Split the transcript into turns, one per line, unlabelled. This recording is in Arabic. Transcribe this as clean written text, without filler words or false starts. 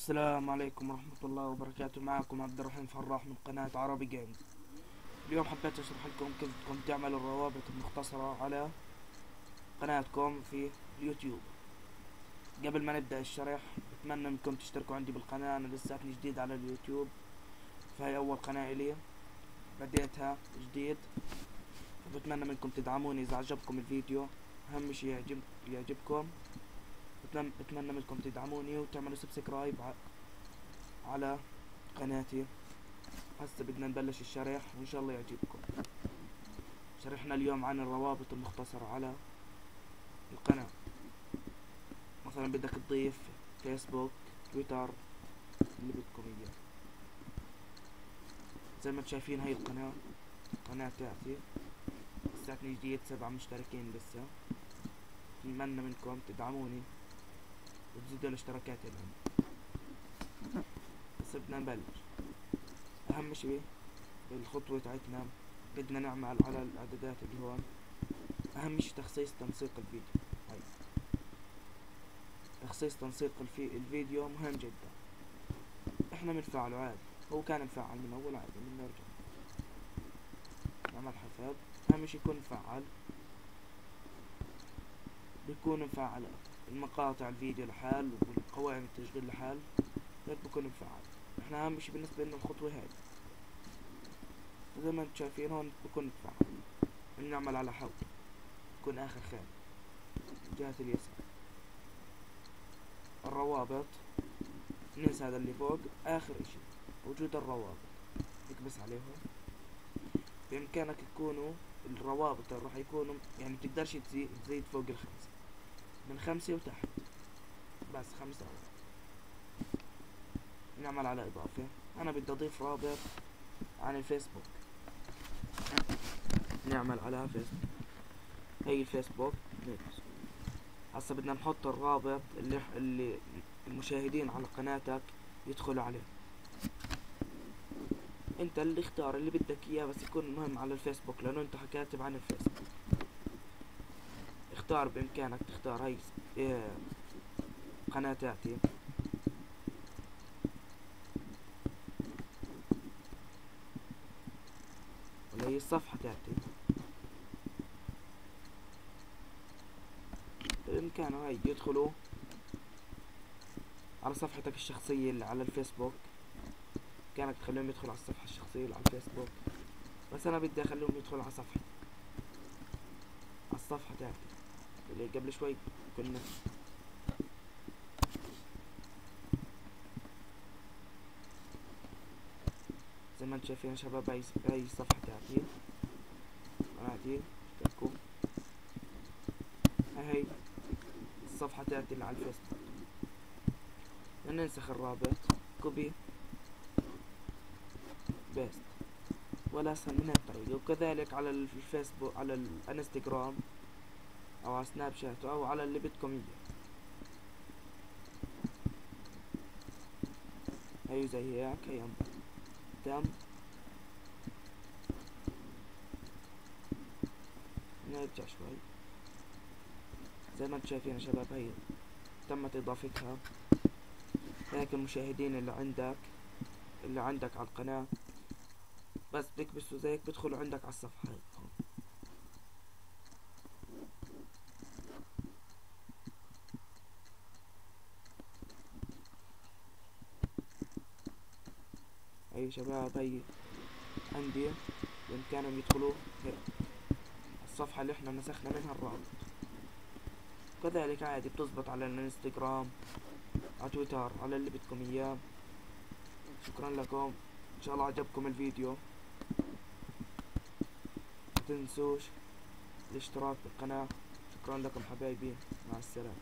السلام عليكم ورحمة الله وبركاته. معكم عبد الرحيم فراح من قناة عربي جيمز. اليوم حبيت اشرح لكم كيف بدكم تعملوا الروابط المختصرة على قناتكم في اليوتيوب. قبل ما نبدأ الشرح بتمنى انكم تشتركوا عندي بالقناة، انا لساتني جديد على اليوتيوب، فهي اول قناة الي بديتها جديد، فبتمنى منكم تدعموني اذا عجبكم الفيديو. اهم شي يعجبكم. بتمنى منكم تدعموني وتعملوا سبسكرايب على قناتي. هسه بدنا نبلش الشرح وان شاء الله يعجبكم. شرحنا اليوم عن الروابط المختصرة على القناة. مثلا بدك تضيف فيسبوك، تويتر، اللي بدكم اياه. زي ما انتم شايفين هاي القناة تاعتي لساتني جديد، 7 مشتركين لسه. اتمنى منكم تدعموني وتزيدوا الاشتراكات لهم. هسه بدنا نبلش. اهم شي بالخطوة تاعتنا بدنا نعمل على الاعدادات اللي هون. اهم شي تخصيص تنسيق الفيديو. هاي تخصيص تنسيق الفيديو مهم جدا. احنا بنفعله عادي، هو كان مفعل من اول عادي، بنرجع نعمل حفظ. اهم شي يكون مفعل، بيكون مفعل المقاطع الفيديو لحال والقوائم التشغيل لحال، هيك بكون مفعل. احنا اهم شي بالنسبة لنا الخطوة هاي. زي ما انتم شايفين هون بكون مفعل. بنعمل على حول، بكون اخر خانة جهة اليسار. الروابط ننسى هذا اللي فوق، اخر اشي وجود الروابط نكبس عليهم. بامكانك يكونوا الروابط راح يكونوا يعني متقدرش تزيد فوق الخمسة، من 5 وتحت، بس 5 روابط. نعمل على اضافة. انا بدي اضيف رابط عن الفيسبوك، نعمل على فيسبوك. هي الفيسبوك نكبس. هسا بدنا نحط الرابط اللي المشاهدين على قناتك يدخلوا عليه. انت اللي اختار اللي بدك اياه، بس يكون مهم على الفيسبوك لانه انت كاتب عن الفيسبوك. اختار، بامكانك تختار هاي قناة تاعتي، ولا هي الصفحة تاعتي. بامكانه هاي يدخلوا على صفحتك الشخصية اللي على الفيسبوك. كانك تخليهم يدخلوا على الصفحة الشخصية اللي على الفيسبوك، بس انا بدي اخليهم يدخلوا على صفحتي، على الصفحة تاعتي اللي قبل شوي كنا. زي ما انتم شايفين يا شباب، هاي الصفحة تاعتي قناتي، اشتركوا. هاي الصفحة تاعتي اللي على الفيسبوك. ننسخ الرابط، كوبي بيست، ولا اسهل من هالطريقة. وكذلك على الفيسبوك، على الانستغرام او على سناب شات او على اللي بدكم اياه. هي زي هيك، هي تم. نرجع شوي. زي ما انتم شايفين يا شباب، هي تمت اضافتها. هيك المشاهدين اللي عندك على القناة بس بيكبسوا زيك بيدخلوا عندك على الصفحة. هي شباب، هي عندي بإمكانهم يدخلوا هيك الصفحة اللي احنا نسخنا منها الرابط. كذلك عادي بتزبط على الانستغرام، على تويتر، على اللي بدكم اياه. شكرا لكم، ان شاء الله عجبكم الفيديو. متنسوش الاشتراك بالقناة. شكرا لكم حبايبي، مع السلامة.